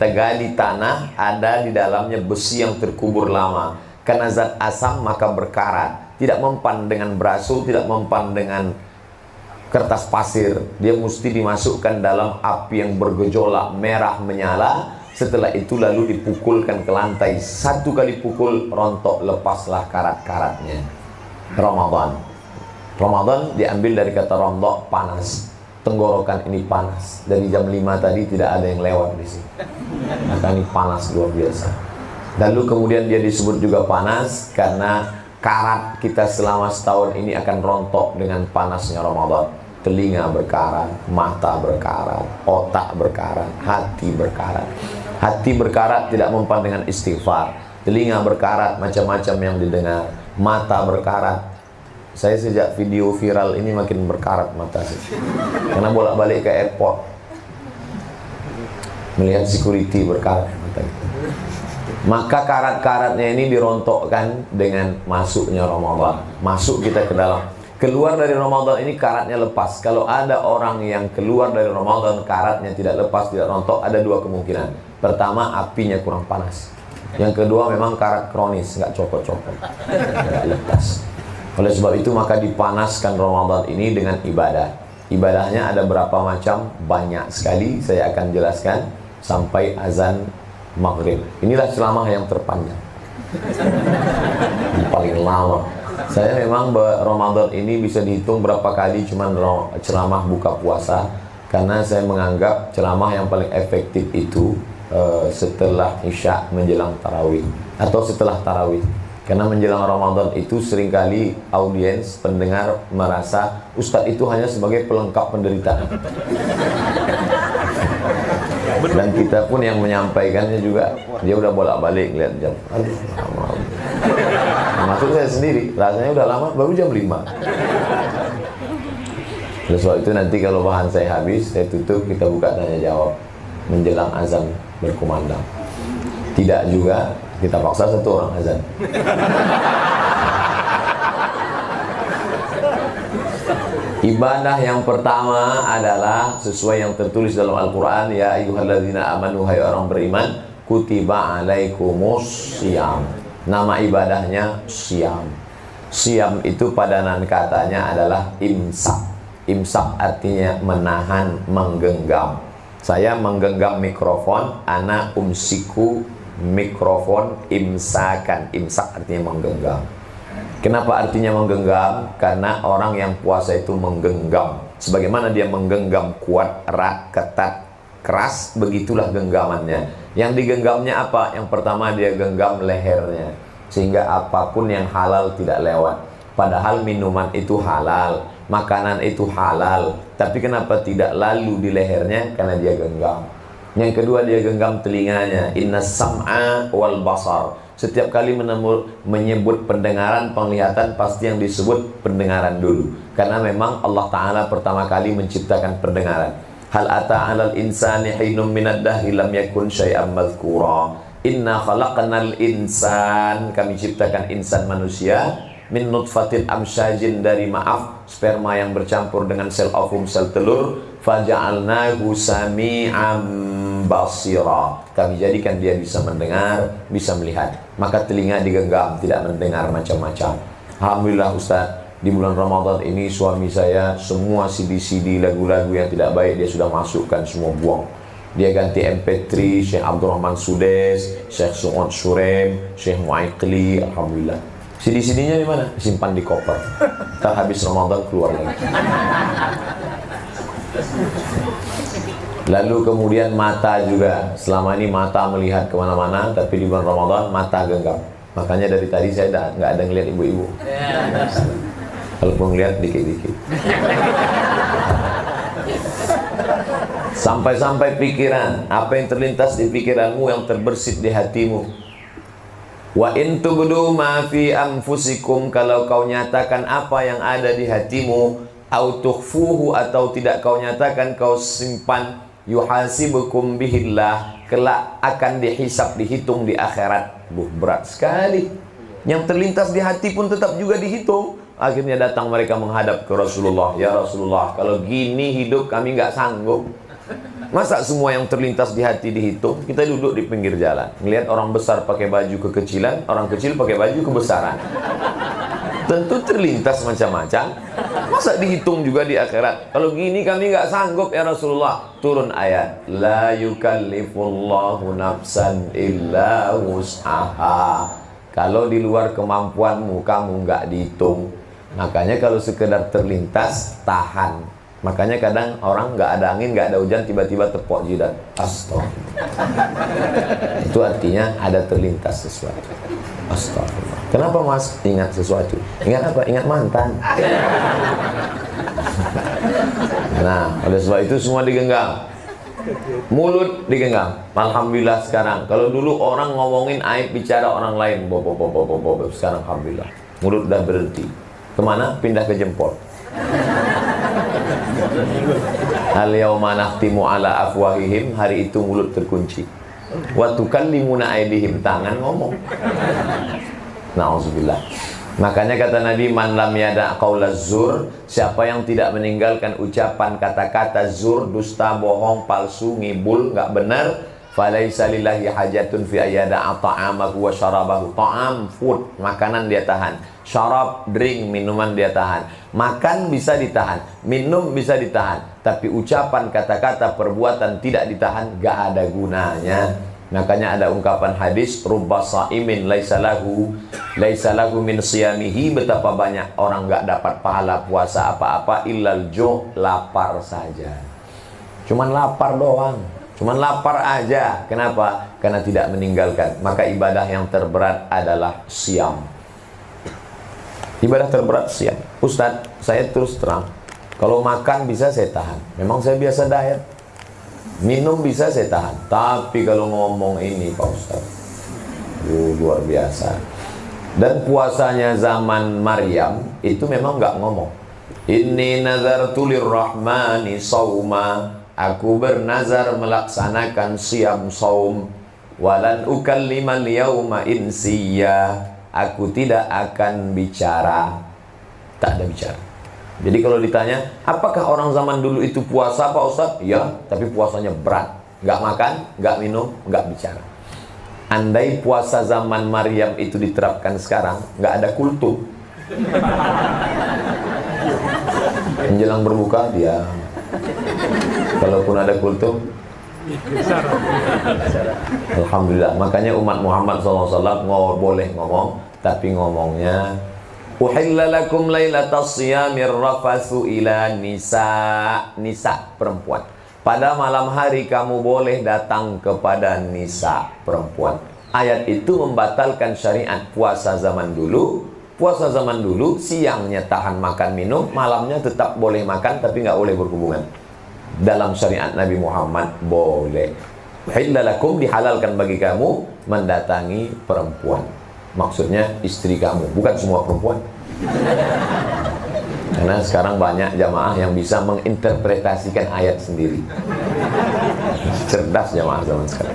kita gali tanah, ada di dalamnya besi yang terkubur lama. Karena zat asam maka berkarat. Tidak mempan dengan berasul, tidak mempan dengan kertas pasir. Dia mesti dimasukkan dalam api yang bergejolak, merah menyala. Setelah itu lalu dipukulkan ke lantai. Satu kali pukul, rontok, lepaslah karat-karatnya. Ramadan diambil dari kata rontok, panas. Tenggorokan ini panas. Dari jam 5 tadi tidak ada yang lewat di sini. Maka ini panas luar biasa. Lalu kemudian dia disebut juga panas karena karat kita selama setahun ini akan rontok dengan panasnya Ramadan. Telinga berkarat, mata berkarat, otak berkarat, hati berkarat. Hati berkarat tidak mempan dengan istighfar. Telinga berkarat, macam-macam yang didengar. Mata berkarat. Saya sejak video viral ini makin berkarat mata saya. Karena bolak-balik ke airport, melihat security berkarat mata. Maka karat-karatnya ini dirontokkan dengan masuknya Ramadan. Masuk kita ke dalam. Keluar dari Ramadan ini karatnya lepas. Kalau ada orang yang keluar dari Ramadan karatnya tidak lepas, tidak rontok, ada dua kemungkinan. Pertama, apinya kurang panas. Yang kedua, memang karat kronis, nggak copot-copot, nggak lepas. Oleh sebab itu maka dipanaskan Ramadan ini dengan ibadah. Ibadahnya ada berapa macam? Banyak sekali. Saya akan jelaskan sampai azan maghrib. Inilah ceramah yang terpanjang, yang paling lama. Saya memang Ramadan ini bisa dihitung berapa kali cuman ceramah buka puasa. Karena saya menganggap ceramah yang paling efektif itu setelah Isya menjelang tarawih atau setelah tarawih. Karena menjelang Ramadan itu seringkali audiens, pendengar merasa Ustadz itu hanya sebagai pelengkap penderitaan. Dan kita pun yang menyampaikannya juga, dia udah bolak-balik lihat jam. Aduh, lama. Maksud saya sendiri, rasanya udah lama, baru jam 5. Oleh sebab itu nanti kalau bahan saya habis, saya tutup, kita buka tanya jawab menjelang azan berkumandang. Tidak juga kita paksa satu orang azan. Ibadah yang pertama adalah sesuai yang tertulis dalam Al-Quran. Ya ayyuhalladzina amanu, hai orang beriman, kutiba alaikumus syiyam. Nama ibadahnya syiyam. Syiyam itu padanan katanya adalah imsak. Imsak artinya menahan, menggenggam. Saya menggenggam mikrofon, ana umsiku mikrofon imsakan. Imsak artinya menggenggam. Kenapa artinya menggenggam? Karena orang yang puasa itu menggenggam. Sebagaimana dia menggenggam kuat, erat, ketat, keras, begitulah genggamannya. Yang digenggamnya apa? Yang pertama dia genggam lehernya, sehingga apapun yang halal tidak lewat. Padahal minuman itu halal, makanan itu halal, tapi kenapa tidak lalu di lehernya? Karena dia genggam. Yang kedua dia genggam telinganya. Inna sam'a wal basar. Setiap kali menyebut pendengaran, penglihatan, pasti yang disebut pendengaran dulu. Karena memang Allah Ta'ala pertama kali menciptakan pendengaran. Hal ata 'alal insani hinum minad dahri lam yakun syai'an madhkura. Inna khalaqnal insan, kami ciptakan insan manusia, min nutfatin amsyajin, dari sperma yang bercampur dengan sel ovum, sel telur, faja'alnahu sami'an basira. Kami jadikan dia bisa mendengar, bisa melihat. Maka telinga digenggam, tidak mendengar macam-macam. Alhamdulillah Ustaz, di bulan Ramadan ini suami saya semua CD-CD lagu-lagu yang tidak baik dia sudah masukkan, semua buang. Dia ganti MP3 Syekh Abdurrahman Sudes, Syekh Su'ud Surem, Syekh Mu'aikli. Alhamdulillah. CD-CD-nya di mana? Simpan di koper. Ntar habis Ramadan keluar lagi. Lalu kemudian mata juga. Selama ini mata melihat kemana-mana, tapi di bulan Ramadan mata genggam. Makanya dari tadi saya nggak ada ngeliat ibu-ibu. Kalaupun ngeliat dikit-dikit. Sampai-sampai pikiran, apa yang terlintas di pikiranmu, yang terbersit di hatimu. Wa in tubdu ma fi anfusikum, kalau kau nyatakan apa yang ada di hatimu, au tukhfuhu, atau tidak kau nyatakan, kau simpan, yuhasibukum bihillah, kelak akan dihisab, dihitung di akhirat. Berat sekali. Yang terlintas di hati pun tetap juga dihitung. Akhirnya datang mereka menghadap ke Rasulullah. Ya Rasulullah, kalau gini hidup kami nggak sanggup. Masa semua yang terlintas di hati dihitung? Kita duduk di pinggir jalan, ngelihat orang besar pakai baju kekecilan, orang kecil pakai baju kebesaran. Tentu terlintas macam-macam. Masa dihitung juga di akhirat? Kalau gini kami nggak sanggup ya Rasulullah. Turun ayat, la yukallifullahu nafsan illa wus'aha. Kalau di luar kemampuanmu kamu nggak dihitung. Makanya kalau sekedar terlintas, tahan. Makanya kadang orang nggak ada angin, nggak ada hujan, tiba-tiba tepok jidat. Astagfirullah. Itu artinya ada terlintas sesuatu. Astagfirullah. Kenapa mas ingat sesuatu? Ingat apa? Ingat mantan. Nah, oleh sebab itu semua digenggam. Mulut digenggam. Alhamdulillah sekarang. Kalau dulu orang ngomongin aib bicara orang lain, sekarang alhamdulillah mulut udah berhenti. Kemana? Pindah ke jempol. Al-yawma nakhtimu ala afwahihim, hari itu mulut terkunci. Wa tukallimuna aydihim, tangan ngomong. Nauzubillah. Makanya kata Nabi, man lam yada' qaulaz zur, siapa yang tidak meninggalkan ucapan kata-kata zur, dusta, bohong, palsu, ngibul, enggak benar, falaisa lillahi hajatun fi ayyada'a ta'amahu wa syarabahu. Ta'am, food, makanan dia tahan. Syarab, drink, minuman dia tahan. Makan bisa ditahan, minum bisa ditahan, tapi ucapan, kata-kata, perbuatan tidak ditahan, gak ada gunanya. Makanya ada ungkapan hadis, rubba sa'imin laisa lahu min siyamihi, betapa banyak orang gak dapat pahala puasa apa-apa illal ju', lapar saja. Cuman lapar doang, cuman lapar aja. Kenapa? Karena tidak meninggalkan. Maka ibadah yang terberat adalah siam. Ibadah terberat siam. Ustadz, saya terus terang, kalau makan bisa saya tahan, memang saya biasa diet. Minum bisa saya tahan, tapi kalau ngomong ini Pak Ustadz, luar biasa. Dan puasanya zaman Maryam itu memang nggak ngomong. Inni nazartu lirrahmani sauma, aku bernazar melaksanakan siam saum. Walan ukallimal yauma insiya, aku tidak akan bicara. Tak ada bicara. Jadi kalau ditanya, apakah orang zaman dulu itu puasa Pak Ustadz? Ya, tapi puasanya berat. Nggak makan, nggak minum, nggak bicara. Andai puasa zaman Maryam itu diterapkan sekarang, nggak ada kultum. Menjelang berbuka, dia. Kalaupun ada kultum, alhamdulillah. Makanya umat Muhammad SAW boleh ngomong, tapi ngomongnya uhilla lakum lailatas siyamir rafathu ila nisa, perempuan. Pada malam hari kamu boleh datang kepada nisa, perempuan. Ayat itu membatalkan syariat puasa zaman dulu. Puasa zaman dulu siangnya tahan makan minum, malamnya tetap boleh makan tapi nggak boleh berhubungan. Dalam syariat Nabi Muhammad boleh. Uhilla lakum, dihalalkan bagi kamu mendatangi perempuan. Maksudnya istri kamu, bukan semua perempuan. Karena sekarang banyak jamaah yang bisa menginterpretasikan ayat sendiri. Cerdas jamaah zaman sekarang.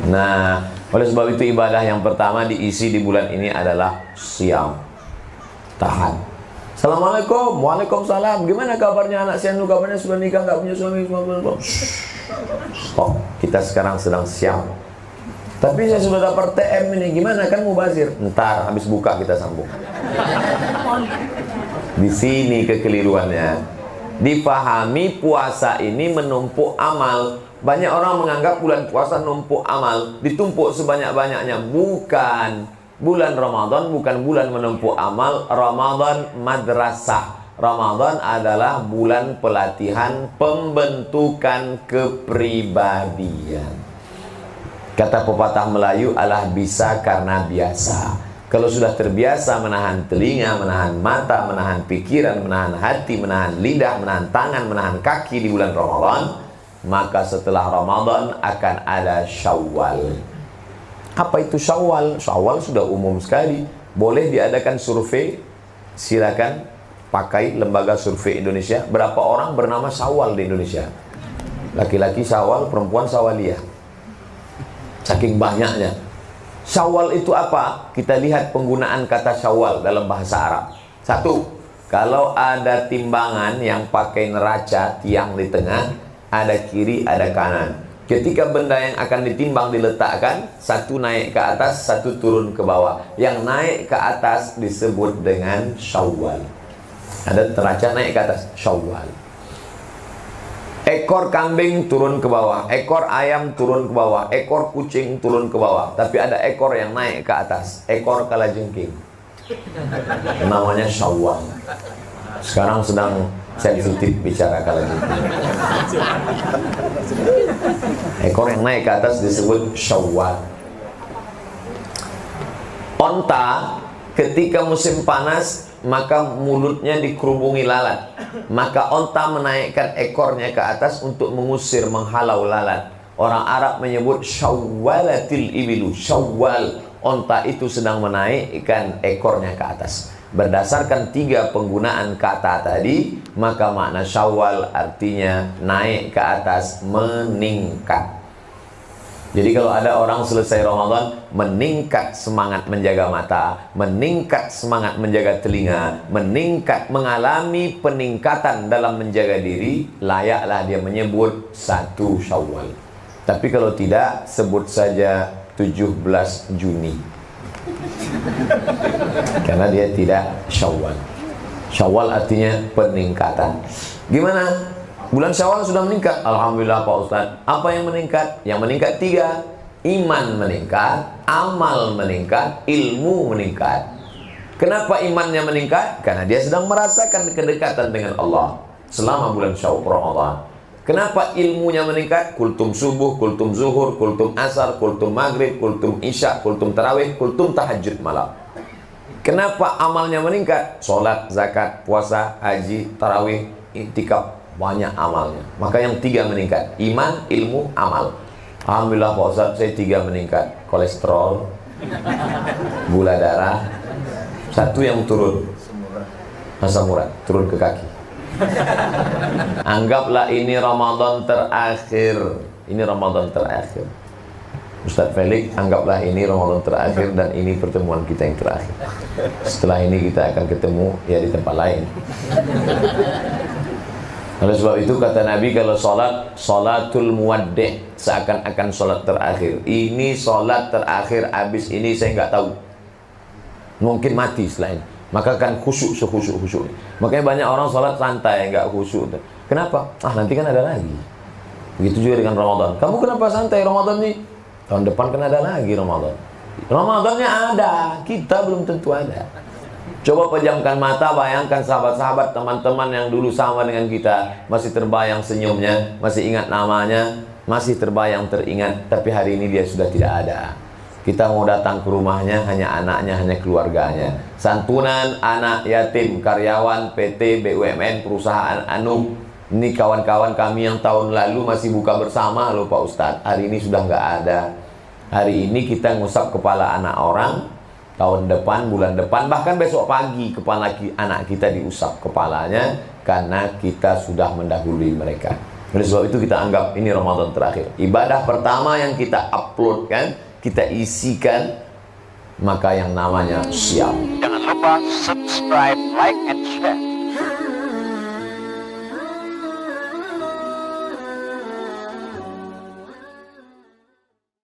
Nah, oleh sebab itu ibadah yang pertama diisi di bulan ini adalah siam. Tahan. Assalamualaikum, waalaikumsalam. Gimana kabarnya anak Sianu? Kabarnya sudah nikah, nggak punya suami? Stop. Kita sekarang sedang siam. Tapi saya sudah dapat TM ini, gimana kan mubazir? Ntar habis buka kita sambung. Di sini kekeliruannya. Dipahami puasa ini menumpuk amal. Banyak orang menganggap bulan puasa numpuk amal, ditumpuk sebanyak-banyaknya. Bukan. Bulan Ramadan bukan bulan menumpuk amal. Ramadan madrasah. Ramadan adalah bulan pelatihan pembentukan kepribadian. Kata pepatah Melayu, alah bisa karena biasa. Kalau sudah terbiasa menahan telinga, menahan mata, menahan pikiran, menahan hati, menahan lidah, menahan tangan, menahan kaki di bulan Ramadan, maka setelah Ramadan akan ada Syawal. Apa itu Syawal? Syawal sudah umum sekali. Boleh diadakan survei, silakan pakai lembaga survei Indonesia. Berapa orang bernama Syawal di Indonesia? Laki-laki Syawal, perempuan Syawaliyah. Saking banyaknya. Syawal itu apa? Kita lihat penggunaan kata Syawal dalam bahasa Arab. Satu, kalau ada timbangan yang pakai neraca, tiang di tengah, ada kiri, ada kanan. Ketika benda yang akan ditimbang diletakkan, satu naik ke atas, satu turun ke bawah. Yang naik ke atas disebut dengan Syawal. Ada neraca naik ke atas, Syawal. Ekor kambing turun ke bawah, ekor ayam turun ke bawah, ekor kucing turun ke bawah. Tapi ada ekor yang naik ke atas, ekor kalajengking. Namanya Syawal. Sekarang sedang sensitif bicara kalajengking. Ekor yang naik ke atas disebut Syawal. Onta ketika musim panas, maka mulutnya dikerubungi lalat. Maka onta menaikkan ekornya ke atas untuk mengusir, menghalau lalat. Orang Arab menyebut syawwalatil ibilu. Syawwal, onta itu sedang menaikkan ekornya ke atas. Berdasarkan 3 penggunaan kata tadi, maka makna syawal artinya naik ke atas, meningkat. Jadi kalau ada orang selesai Ramadan meningkat semangat menjaga mata, meningkat semangat menjaga telinga, meningkat mengalami peningkatan dalam menjaga diri, layaklah dia menyebut 1 Syawal. Tapi kalau tidak, sebut saja 17 Juni. Karena dia tidak Syawal. Syawal artinya peningkatan. Gimana? Bulan Syawal sudah meningkat, alhamdulillah Pak Ustadz. Apa yang meningkat? Yang meningkat 3. Iman meningkat, amal meningkat, ilmu meningkat. Kenapa imannya meningkat? Karena dia sedang merasakan kedekatan dengan Allah selama bulan Syawal Ramadan. Kenapa ilmunya meningkat? Kultum subuh, kultum zuhur, kultum asar, kultum maghrib, kultum isya, kultum tarawih, kultum tahajud malam. Kenapa amalnya meningkat? Sholat, zakat, puasa, haji, tarawih, iktikaf. Banyak amalnya. Maka yang 3 meningkat, iman, ilmu, amal. Alhamdulillah Pak Ustadz, saya 3 meningkat. Kolesterol, gula darah, 1 yang turun, asam urat, turun ke kaki. Anggaplah ini Ramadan terakhir. Ini Ramadan terakhir. Ustadz Felix, anggaplah ini Ramadan terakhir dan ini pertemuan kita yang terakhir. Setelah ini kita akan ketemu ya di tempat lain. Oleh sebab itu kata Nabi, kalau sholat, sholatul muwaddi', seakan-akan sholat terakhir. Ini sholat terakhir, habis ini saya nggak tahu, mungkin mati selain. Maka kan khusyuk sekhusyuk-khusyuk. Makanya banyak orang sholat santai, nggak khusyuk. Kenapa? Nanti kan ada lagi. Begitu juga dengan Ramadan. Kamu kenapa santai Ramadan nih? Tahun depan kan ada lagi Ramadan. Ramadannya ada, kita belum tentu ada. Coba pejamkan mata, bayangkan sahabat-sahabat, teman-teman yang dulu sama dengan kita, masih terbayang senyumnya, masih ingat namanya, masih terbayang, teringat, tapi hari ini dia sudah tidak ada. Kita mau datang ke rumahnya, hanya anaknya, hanya keluarganya. Santunan anak yatim, karyawan PT, BUMN, perusahaan Anu. Ini kawan-kawan kami yang tahun lalu masih buka bersama loh Pak Ustadz. Hari ini sudah nggak ada. Hari ini kita ngusap kepala anak orang. Tahun depan, bulan depan, bahkan besok pagi kepala anak kita diusap kepalanya, karena kita sudah mendahului mereka. Oleh sebab itu kita anggap ini Ramadan terakhir. Ibadah pertama yang kita uploadkan, kita isikan, maka yang namanya Syam. Jangan lupa subscribe, like, and